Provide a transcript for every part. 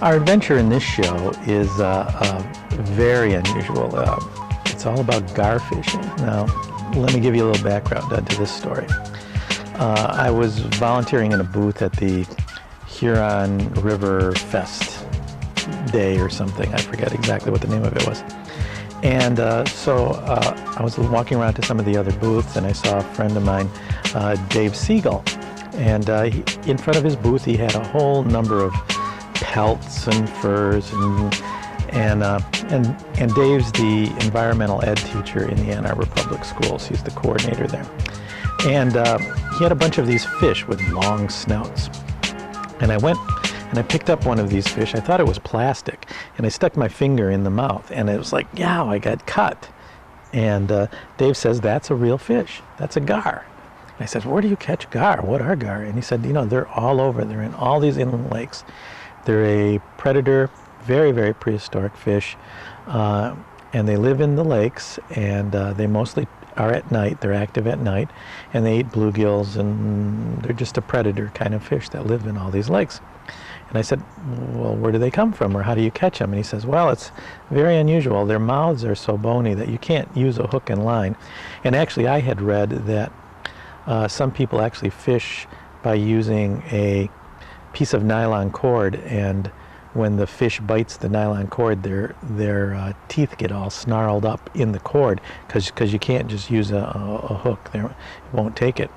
Our adventure in this show is very unusual. It's all about gar fishing. Now, let me give you a little background to this story. I was volunteering in a booth at the Huron River Fest Day or something. I forget exactly what the name of it was. And so I was walking around to some of the other booths, and I saw a friend of mine, Dave Siegel. And in front of his booth, he had a whole number of pelts and furs, and Dave's the environmental ed teacher in the Ann Arbor Public Schools. He's the coordinator there. And he had a bunch of these fish with long snouts. And I went and I picked up one of these fish. I thought it was plastic, and I stuck my finger in the mouth, and it was like, yeah, I got cut. And Dave says, that's a real fish. That's a gar. And I said, where do you catch gar? What are gar? And he said, you know, they're all over. They're in all these inland lakes. They're a predator, very, very prehistoric fish, and they live in the lakes, and they mostly are at night. They're active at night, and they eat bluegills, and they're just a predator kind of fish that live in all these lakes. And I said, well, where do they come from, or how do you catch them? And he says, well, it's very unusual. Their mouths are so bony that you can't use a hook and line. And actually, I had read that some people actually fish by using a piece of nylon cord, and when the fish bites the nylon cord, their teeth get all snarled up in the cord, because you can't just use a hook. It won't take it.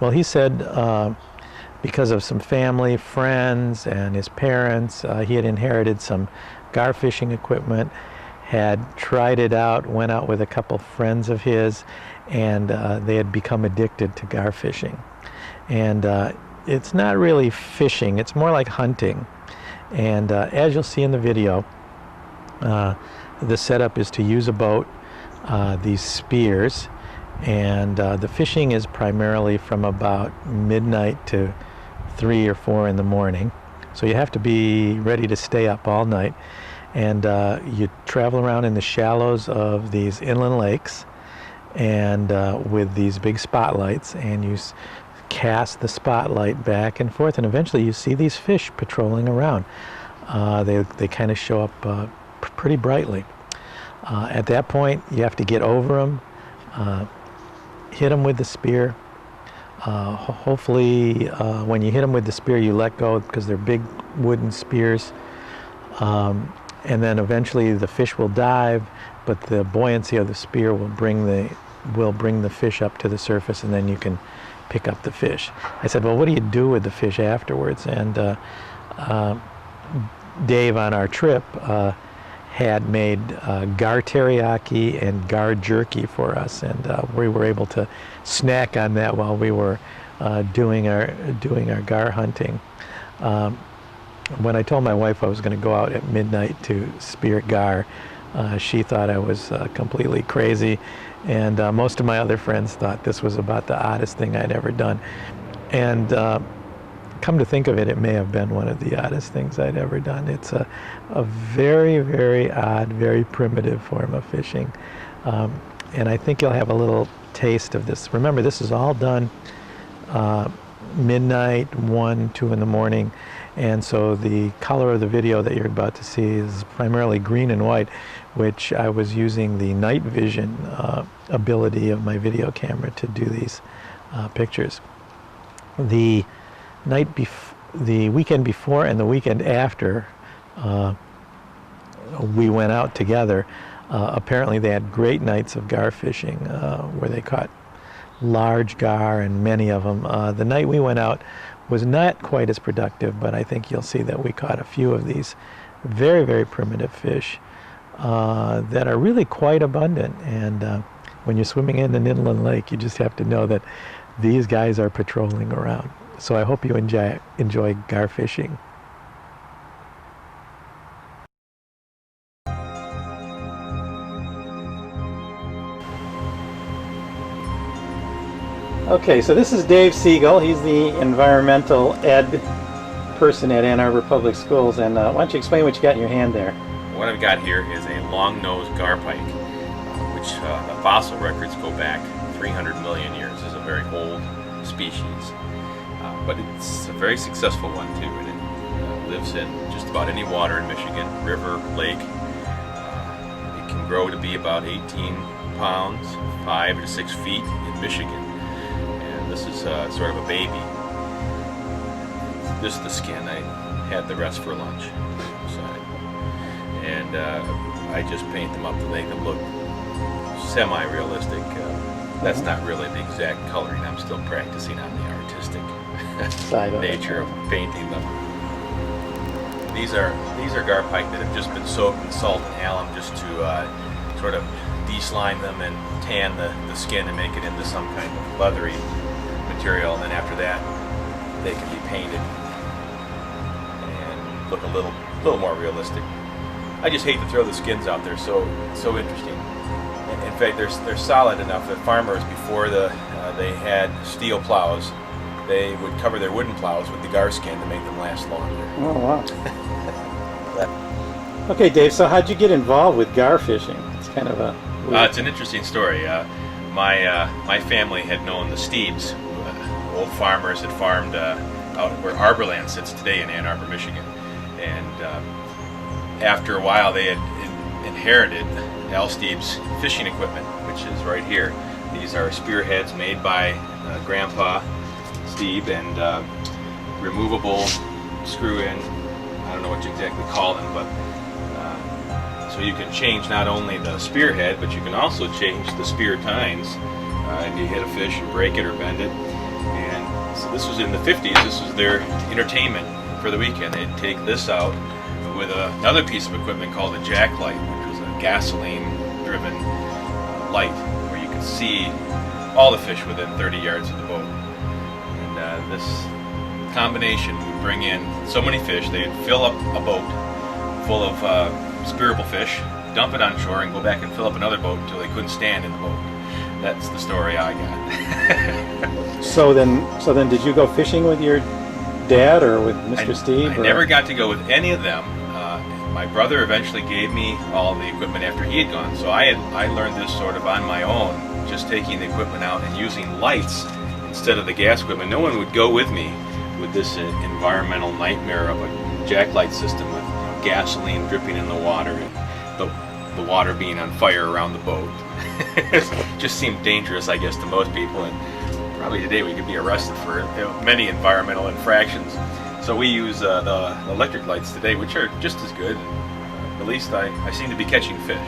Well, he said because of some family, friends, and his parents, he had inherited some gar fishing equipment, had tried it out, went out with a couple friends of his, and they had become addicted to gar fishing. And it's not really fishing, it's more like hunting. And as you'll see in the video, the setup is to use a boat, these spears, and the fishing is primarily from about midnight to 3 or 4 in the morning. So you have to be ready to stay up all night. And you travel around in the shallows of these inland lakes, and with these big spotlights, and you cast the spotlight back and forth, and eventually you see these fish patrolling around. They kind of show up pretty brightly. At that point, you have to get over them, hit them with the spear. Hopefully, when you hit them with the spear, you let go, because they're big wooden spears. And then eventually the fish will dive, but the buoyancy of the spear will bring the fish up to the surface, and then you can pick up the fish. I said, well, what do you do with the fish afterwards? And Dave, on our trip, had made gar teriyaki and gar jerky for us, and we were able to snack on that while we were doing our gar hunting. When I told my wife I was going to go out at midnight to spear gar, she thought I was completely crazy, and most of my other friends thought this was about the oddest thing I'd ever done. And come to think of it, it may have been one of the oddest things I'd ever done. It's a very, very odd, very primitive form of fishing. And I think you'll have a little taste of this. Remember, this is all done midnight, 1, 2 in the morning. And so the color of the video that you're about to see is primarily green and white, which I was using the night vision ability of my video camera to do these pictures. The weekend before and the weekend after we went out together, apparently they had great nights of gar fishing where they caught large gar, and many of them. The night we went out was not quite as productive, but I think you'll see that we caught a few of these very, very primitive fish that are really quite abundant. And when you're swimming in an inland lake, you just have to know that these guys are patrolling around. So I hope you enjoy gar fishing. Okay, so this is Dave Siegel. He's the environmental ed person at Ann Arbor Public Schools. And why don't you explain what you got in your hand there? What I've got here is a long-nosed gar pike, which the fossil records go back 300 million years. It's a very old species, but it's a very successful one too. And it lives in just about any water in Michigan, river, lake. It can grow to be about 18 pounds, 5 to 6 feet in Michigan. And this is sort of a baby. This is the skin. I had the rest for lunch. And I just paint them up to make them look semi-realistic. That's not really the exact coloring. I'm still practicing on the artistic nature of painting them. These are gar pike that have just been soaked in salt and alum just to sort of de-slime them and tan the skin and make it into some kind of leathery material. And then after that, they can be painted and look a little more realistic. I just hate to throw the skins out there. So interesting. In fact, they're solid enough that farmers, before they had steel plows, they would cover their wooden plows with the gar skin to make them last longer. Oh, wow. Okay, Dave, so how'd you get involved with gar fishing? It's kind of a... it's an interesting story. My family had known the Steebs, old farmers that farmed out where Arborland sits today in Ann Arbor, Michigan. And after a while, they had inherited Al Steeb's fishing equipment, which is right here. These are spearheads made by Grandpa Steeb and removable screw-in. I don't know what you exactly call them, but so you can change not only the spearhead, but you can also change the spear tines if you hit a fish and break it or bend it. And so this was in the 50s. This was their entertainment for the weekend. They'd take this out with another piece of equipment called a jack light, which was a gasoline-driven light where you could see all the fish within 30 yards of the boat. And this combination would bring in so many fish, they'd fill up a boat full of spearable fish, dump it on shore, and go back and fill up another boat until they couldn't stand in the boat. That's the story I got. So then did you go fishing with your dad or with Mr. Steeb? I never got to go with any of them. My brother eventually gave me all the equipment after he had gone, so I learned this sort of on my own, just taking the equipment out and using lights instead of the gas equipment. No one would go with me with this environmental nightmare of a jacklight system with gasoline dripping in the water and the water being on fire around the boat. It just seemed dangerous, I guess, to most people, and probably today we could be arrested for many environmental infractions. So we use the electric lights today, which are just as good. At least I seem to be catching fish.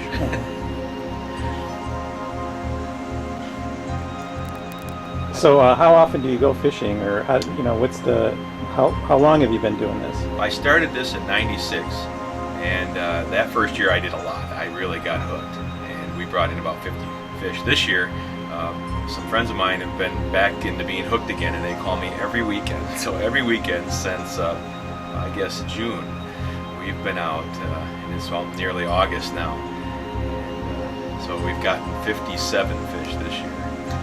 So how often do you go fishing, or how long have you been doing this? I started this in '96, and that first year I did a lot. I really got hooked, and we brought in about 50 fish. This year, some friends of mine have been back into being hooked again, and they call me every weekend. So every weekend since I guess June, we've been out, and it's nearly August now. So we've gotten 57 fish this year.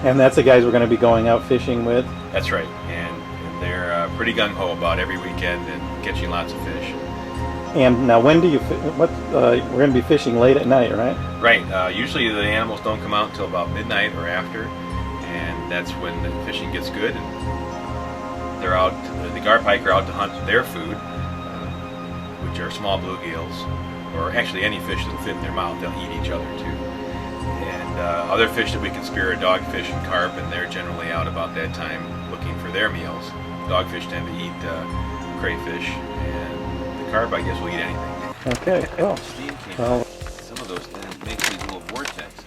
And that's the guys we're going to be going out fishing with? That's right, and they're pretty gung-ho about every weekend and catching lots of fish. And now when do you, we're going to be fishing late at night, right? Right, usually the animals don't come out until about midnight or after, and that's when the fishing gets good. And they're out, the gar pike are out to hunt their food, which are small bluegills, or actually any fish that'll fit in their mouth. They'll eat each other too. And other fish that we can spear are dogfish and carp, and they're generally out about that time looking for their meals. Dogfish tend to eat crayfish, and the carp, I guess, will eat anything. Okay, cool. Steam came Well, out. Some of those make these little vortex.